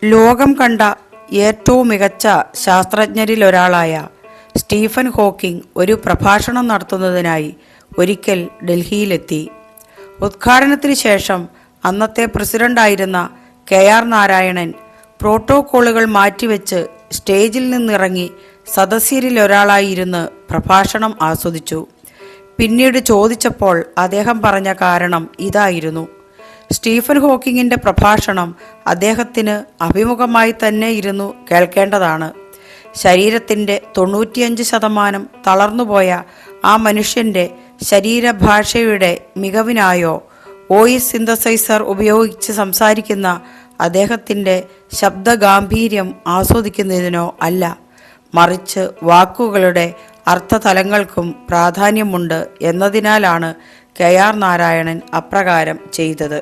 ലോകം കണ്ട ഏറ്റവും മികച്ച ശാസ്ത്രജ്ഞരിലൊരാളായ സ്റ്റീഫൻ ഹോക്കിംഗ് ഒരു പ്രഭാഷണം നടത്തുന്നതിനായി ഒരിക്കൽ ഡൽഹിയിലെത്തി. ഉദ്ഘാടനത്തിന് ശേഷം അന്നത്തെ പ്രസിഡന്റായിരുന്ന KR നാരായണൻ പ്രോട്ടോക്കോളുകൾ മാറ്റിവെച്ച് സ്റ്റേജിൽ നിന്നിറങ്ങി സദസ്യരിലൊരാളായിരുന്ന് പ്രഭാഷണം ആസ്വദിച്ചു. പിന്നീട് ചോദിച്ചപ്പോൾ അദ്ദേഹം പറഞ്ഞ കാരണം ഇതായിരുന്നു: സ്റ്റീഫൻ ഹോക്കിങ്ങിൻ്റെ പ്രഭാഷണം അദ്ദേഹത്തിന് അഭിമുഖമായി തന്നെ ഇരുന്നു കേൾക്കേണ്ടതാണ്. ശരീരത്തിൻ്റെ 95% തളർന്നുപോയ ആ മനുഷ്യൻ്റെ ശരീരഭാഷയുടെ മികവിനായോ വോയിസ് സിന്തസൈസർ ഉപയോഗിച്ച് സംസാരിക്കുന്ന അദ്ദേഹത്തിൻ്റെ ശബ്ദഗാംഭീര്യം ആസ്വദിക്കുന്നതിനോ അല്ല, മറിച്ച് വാക്കുകളുടെ അർത്ഥതലങ്ങൾക്കും പ്രാധാന്യമുണ്ട് എന്നതിനാലാണ് KR നാരായണൻ അപ്രകാരം ചെയ്തത്.